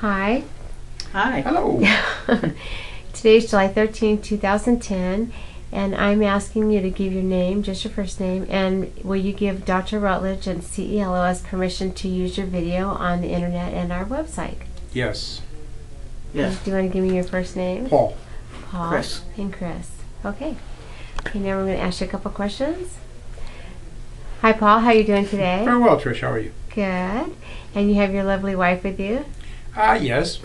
Hi. Hi. Hello. Today is July 13, 2010, and I'm asking you to give your name, just your first name, and will you give Dr. Rutledge and CELOS permission to use your video on the internet and our website? Yes. Yes. Do you want to give me your first name? Paul. Paul. Chris. And Chris. Okay. Okay, now we're going to ask you a couple questions. Hi, Paul. How are you doing today? Very well, Trish. How are you? Good. And you have your lovely wife with you? Yes.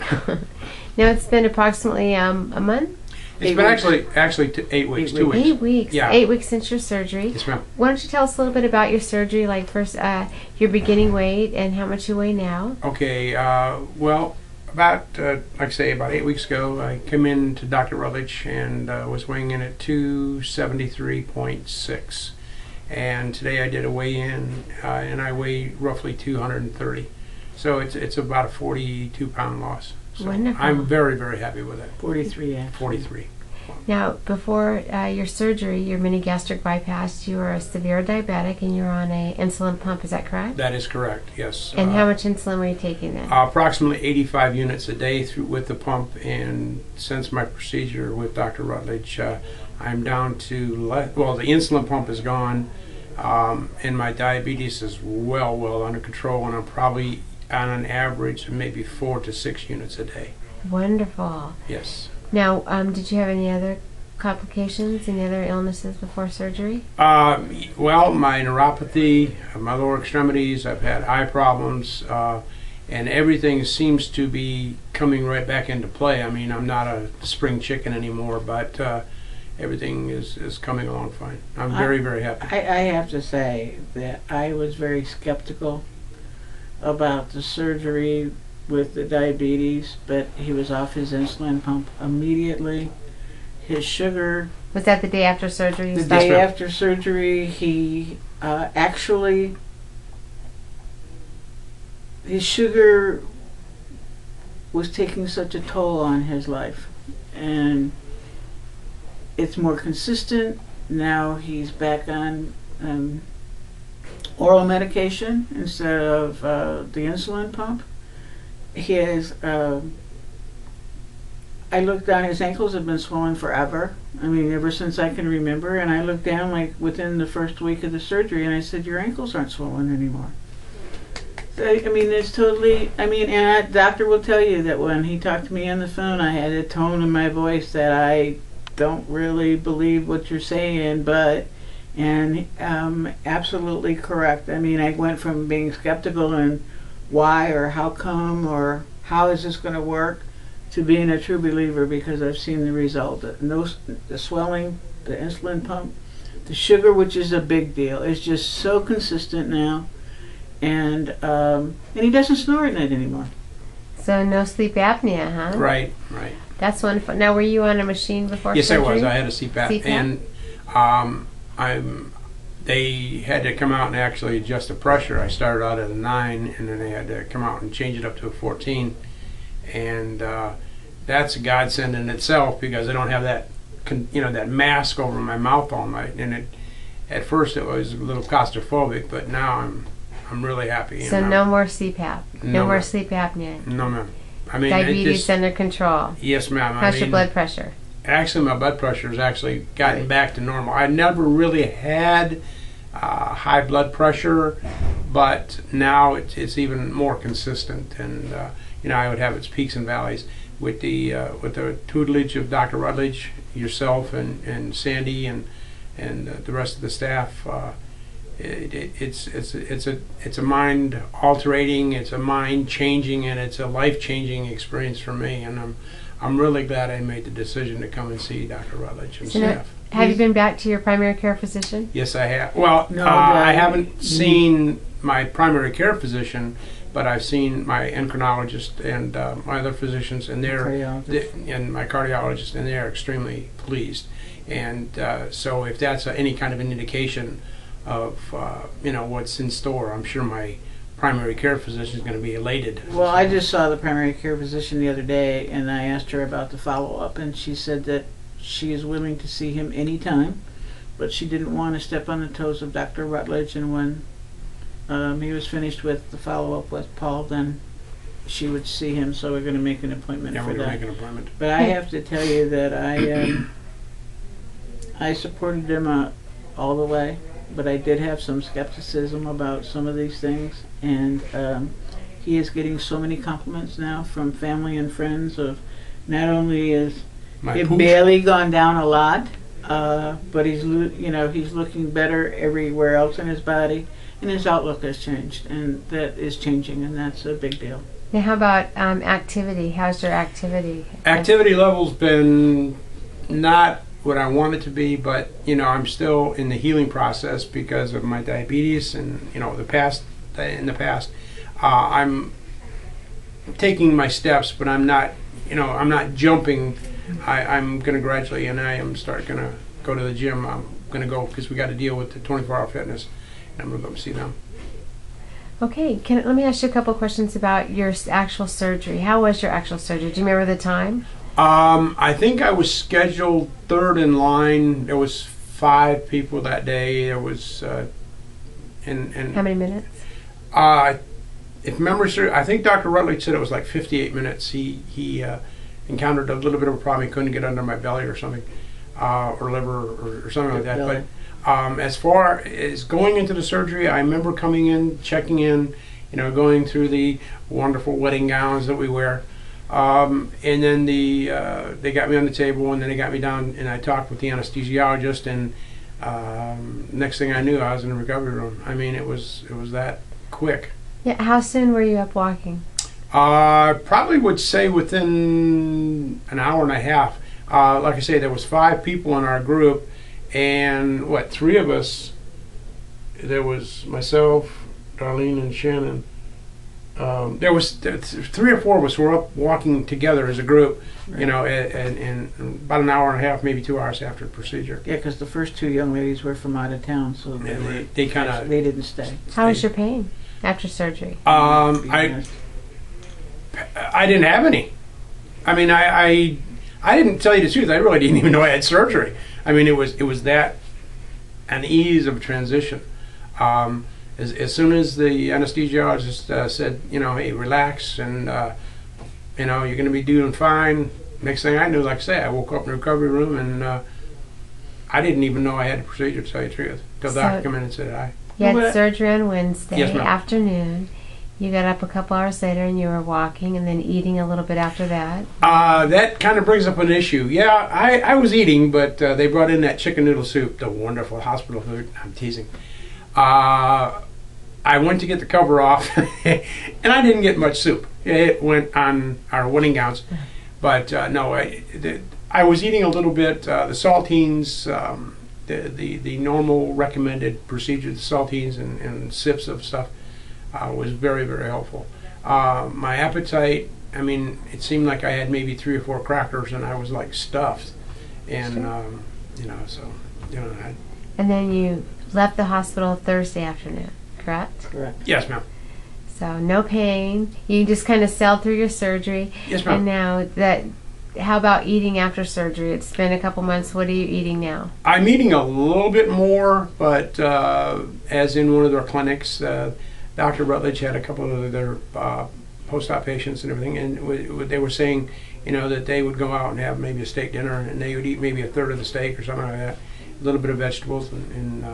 Now it's been approximately a month? It's been actually 8 weeks, 2 weeks. 8 weeks. Yeah. 8 weeks since your surgery. Yes, ma'am. Why don't you tell us a little bit about your surgery, like first your beginning weight and how much you weigh now? Okay. Well, about like I say, about 8 weeks ago, I came in to Dr. Rutledge and was weighing in at 273.6, and today I did a weigh-in and I weigh roughly 230. So it's about a 42-pound loss. So Wonderful. I'm very, very happy with it. 43, yeah. 43. Now, before your surgery, your mini gastric bypass, you were a severe diabetic and you were on an insulin pump. Is that correct? That is correct. Yes. And how much insulin were you taking then? Approximately 85 units a day with the pump, and since my procedure with Dr. Rutledge, I'm down to well, the insulin pump is gone, and my diabetes is well under control, and I'm probably on an average of maybe 4 to 6 units a day. Wonderful. Yes. Now, did you have any other complications, any other illnesses before surgery? Well, my neuropathy, my lower extremities, I've had eye problems, and everything seems to be coming right back into play. I mean, I'm not a spring chicken anymore, but everything is coming along fine. I'm very, very happy. I have to say that I was very skeptical about the surgery with the diabetes, but he was off his insulin pump immediately. His sugar... Was that the day after surgery? The day after surgery, he actually... His sugar was taking such a toll on his life. And it's more consistent. Now he's back on oral medication instead of the insulin pump. He has, I looked down, his ankles have been swollen forever. I mean, ever since I can remember. And I looked down like within the first week of the surgery and I said, your ankles aren't swollen anymore. So, I mean, it's totally, I mean, and doctor will tell you that when he talked to me on the phone, I had a tone in my voice that I don't really believe what you're saying, but, and absolutely correct. I mean, I went from being skeptical and why or how come or how is this going to work to being a true believer because I've seen the result. The swelling, the insulin pump, the sugar, which is a big deal, is just so consistent now, and he doesn't snore at night anymore. So no sleep apnea, huh? Right. That's wonderful. Now, were you on a machine before Yes, surgery? I was. I had a CPAP. And they had to come out and actually adjust the pressure. I started out at a 9, and then they had to come out and change it up to a 14. And that's a godsend in itself because I don't have that, that mask over my mouth all night. And at first it was a little claustrophobic, but now I'm really happy. So no more CPAP, no more sleep apnea. No, ma'am. I mean, diabetes under control. Yes, ma'am. How's your blood pressure? Actually, my blood pressure has actually gotten back to normal. I never really had high blood pressure, but now it's even more consistent. And I would have its peaks and valleys with the tutelage of Dr. Rutledge, yourself, and Sandy, and the rest of the staff. It's a mind altering, it's a mind changing, and it's a life changing experience for me. And I'm really glad I made the decision to come and see Dr. Rutledge and staff. Have you been back to your primary care physician? Yes, I have. Well, no, I haven't seen my primary care physician, but I've seen my endocrinologist and my other physicians, and and my cardiologist, and they're extremely pleased. And so, if that's any kind of an indication of what's in store, I'm sure my primary care physician is going to be elated. Well, I just saw the primary care physician the other day, and I asked her about the follow-up, and she said that she is willing to see him anytime, but she didn't want to step on the toes of Dr. Rutledge, and when he was finished with the follow-up with Paul, then she would see him, so we're going to make an appointment Yeah, for we're that. going to make an appointment. But I have to tell you that I supported him all the way, but I did have some skepticism about some of these things, and he is getting so many compliments now from family and friends of not only is it barely gone down a lot, but he's looking better everywhere else in his body, and his outlook has changed, and that is changing, and that's a big deal. Now, how about activity? How's your activity? Activity level's been not what I want it to be, but I'm still in the healing process because of my diabetes, and in the past I'm taking my steps, but I'm not jumping. I'm going to gradually, and I am going to go to the gym. I'm going to go because we got to deal with the 24-hour fitness, and I'm going to go see them. Okay, let me ask you a couple questions about your actual surgery. How was your actual surgery? Do you remember the time? I think I was scheduled third in line. There was 5 people that day. There was, and how many minutes? If memory serves, I think Dr. Rutledge said it was like 58 minutes. He encountered a little bit of a problem. He couldn't get under my belly or something, or liver or something like that. Belly. But as far as going into the surgery, I remember coming in, checking in, going through the wonderful wedding gowns that we wear. And then they got me on the table, and then they got me down, and I talked with the anesthesiologist, and next thing I knew, I was in the recovery room. I mean, it was that quick. Yeah. How soon were you up walking? Probably would say within an hour and a half. Like I say, there was 5 people in our group, and 3 of us. There was myself, Darlene, and Shannon. There was 3 or 4 of us were up walking together as a group, right. And about an hour and a half, maybe 2 hours after the procedure. Yeah, because the first 2 young ladies were from out of town, so they didn't stay. How was your pain after surgery? I didn't have any. I mean, I didn't tell you the truth. I really didn't even know I had surgery. I mean, it was that an ease of transition. As soon as the anesthesiologist said, hey, relax, and you're going to be doing fine. Next thing I knew, like I say, I woke up in the recovery room, and I didn't even know I had the procedure, to tell you the truth, till the doctor came in and said hi. You had surgery on Wednesday afternoon. You got up a couple hours later, and you were walking, and then eating a little bit after that. That kind of brings up an issue. Yeah, I was eating, but they brought in that chicken noodle soup, the wonderful hospital food. I'm teasing. I went to get the cover off, and I didn't get much soup. It went on our wedding gowns. But no, I was eating a little bit. The saltines, the normal recommended procedure, the saltines and sips of stuff was very, very helpful. My appetite, I mean, it seemed like I had maybe 3 or 4 crackers, and I was like stuffed. And, And then you left the hospital Thursday afternoon, correct? Correct. Yes, ma'am. So no pain. You just kind of sailed through your surgery. Yes, ma'am. And now how about eating after surgery? It's been a couple months. What are you eating now? I'm eating a little bit more, but as in one of their clinics, Dr. Rutledge had a couple of their post-op patients and everything, and they were saying, that they would go out and have maybe a steak dinner, and they would eat maybe a third of the steak or something like that, a little bit of vegetables, and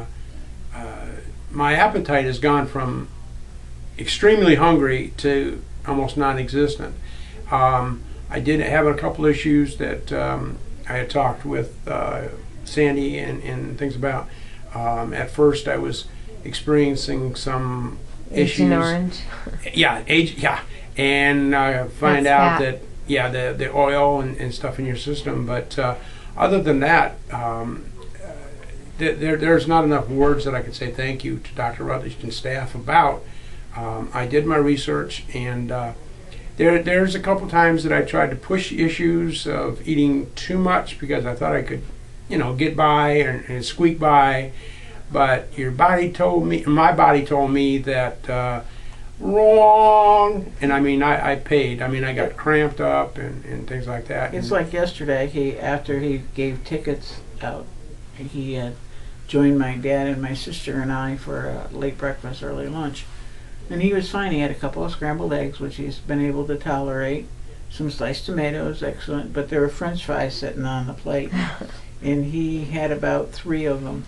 my appetite has gone from extremely hungry to almost non-existent. I did have a couple issues that I had talked with Sandy and things about. At first, I was experiencing some issues. Agent Orange. Yeah, and find out that the oil and stuff in your system. But other than that, there's not enough words that I could say thank you to Dr. Rutledge and staff about. I did my research, and there's a couple times that I tried to push issues of eating too much because I thought I could, get by and squeak by. But my body told me that wrong. And I mean, I paid. I mean, I got cramped up and things like that. It's like yesterday, after he gave tickets out, he joined my dad and my sister and I for a late breakfast, early lunch. And he was fine. He had a couple of scrambled eggs, which he's been able to tolerate. Some sliced tomatoes, excellent. But there were French fries sitting on the plate, and he had about 3 of them.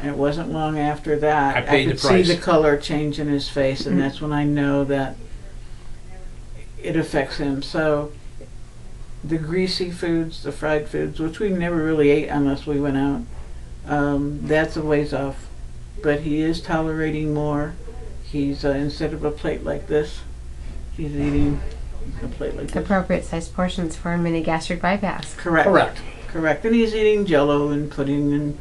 And it wasn't long after that I could see the color change in his face, and that's when I know that it affects him. So the greasy foods, the fried foods, which we never really ate unless we went out, that's a ways off. But he is tolerating more. He's instead of a plate like this, he's eating a plate like this. Appropriate sized portions for a mini gastric bypass. Correct. Correct. Correct. And he's eating Jell-O and pudding and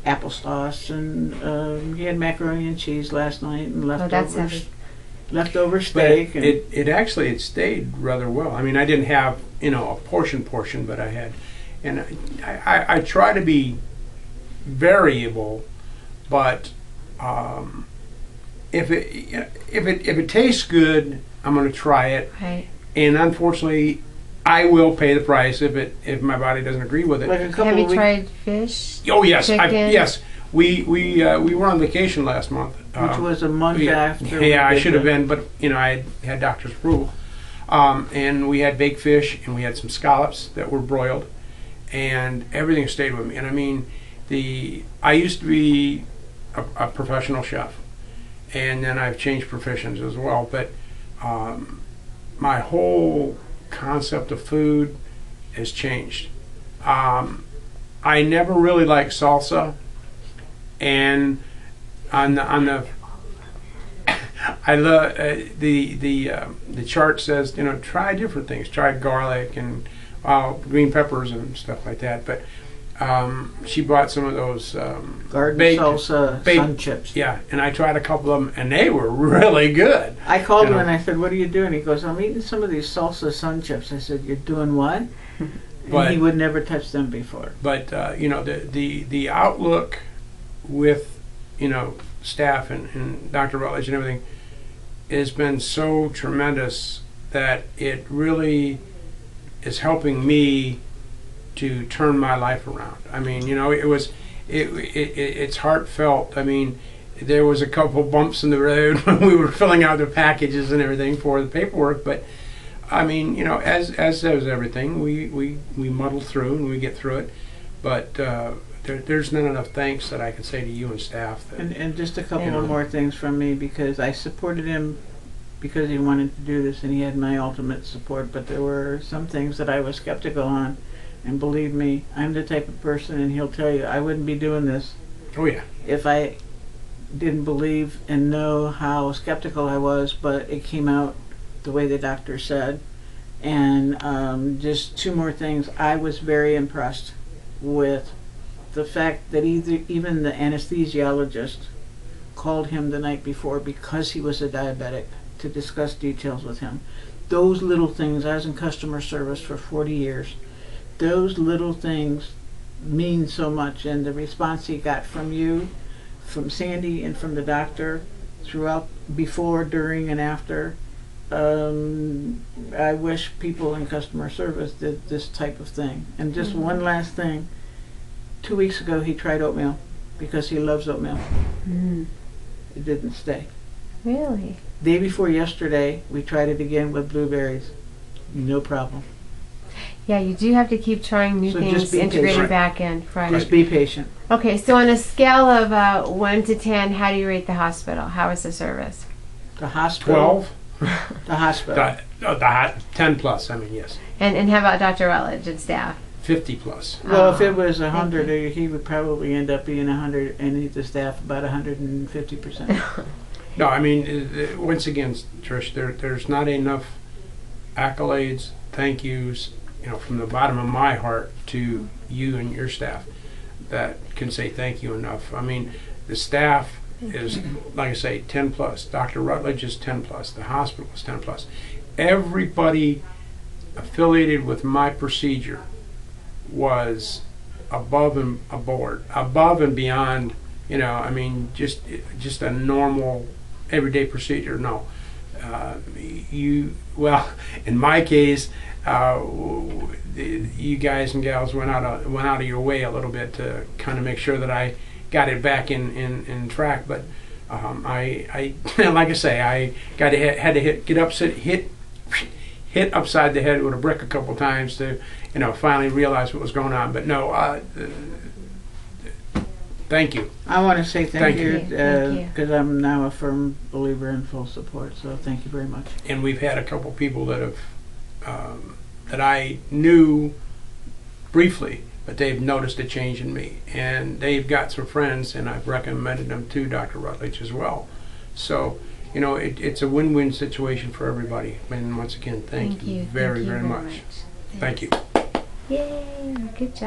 applesauce, and he had macaroni and cheese last night and leftover steak. But it stayed rather well. I mean, I didn't have a portion, but I had, and I try to be variable, but if it tastes good, I'm going to try it. Right. And unfortunately, I will pay the price if my body doesn't agree with it. Like a couple Have you of tried fish? Oh yes, chicken? yes. We were on vacation last month, which was a month after. Yeah, I should have been, but I had doctor's approval. And we had baked fish, and we had some scallops that were broiled, and everything stayed with me. And I mean, I used to be a professional chef, and then I've changed professions as well. But my whole concept of food has changed. I never really liked salsa, and on the I love the chart says try different things. Try garlic and green peppers and stuff like that. But she bought some of those garden salsa sun chips. Yeah, and I tried a couple of them, and they were really good. I called him and I said, "What are you doing?" He goes, "I'm eating some of these salsa sun chips." I said, "You're doing what?" And he would never touch them before. But the outlook with staff and Dr. Rutledge and everything has been so tremendous that it really is helping me to turn my life around. I mean, it's heartfelt. I mean, there was a couple bumps in the road when we were filling out the packages and everything for the paperwork, but I mean, as does everything, we muddle through and we get through it. But there's not enough thanks that I can say to you and staff. And just a couple of more things from me, because I supported him because he wanted to do this and he had my ultimate support. But there were some things that I was skeptical on. And believe me, I'm the type of person, and he'll tell you, I wouldn't be doing this. Oh yeah. If I didn't believe and know how skeptical I was, but it came out the way the doctor said. And just 2 more things. I was very impressed with the fact that even the anesthesiologist called him the night before because he was a diabetic to discuss details with him. Those little things, I was in customer service for 40 years. Those little things mean so much, and the response he got from you, from Sandy, and from the doctor throughout, before, during, and after. I wish people in customer service did this type of thing. And just one last thing. 2 weeks ago he tried oatmeal because he loves oatmeal. It didn't stay. Really? Day before yesterday we tried it again with blueberries. No problem. Yeah, you do have to keep trying new things, integrating back in. Right. Just be patient. Okay, so on a scale of 1 to 10, how do you rate the hospital? How is the service? The hospital. 12. The hospital. The 10 plus. I mean, yes. And how about Dr. Rutledge and staff? 50 plus. Well, if it was 100, he would probably end up being 100, and the staff about 150%. No, I mean, once again, Trish, there's not enough accolades, thank yous, from the bottom of my heart to you and your staff that can say thank you enough. I mean, the staff is, like I say, 10 plus. Dr. Rutledge is 10 plus. The hospital is 10 plus. Everybody affiliated with my procedure was above and beyond. I mean, just a normal everyday procedure. No, well, in my case, you guys and gals went out of your way a little bit to kind of make sure that I got it back in track. But I like I say, I had to hit upside the head with a brick a couple times to, finally realize what was going on. But no, thank you. I want to say thank you you. because I'm now a firm believer in full support. So thank you very much. And we've had a couple people that have that I knew briefly, but they've noticed a change in me, and they've got some friends, and I've recommended them to Dr. Rutledge as well. So, it's a win-win situation for everybody. And once again, thank you very, very much. Thank you. Yay! Good job.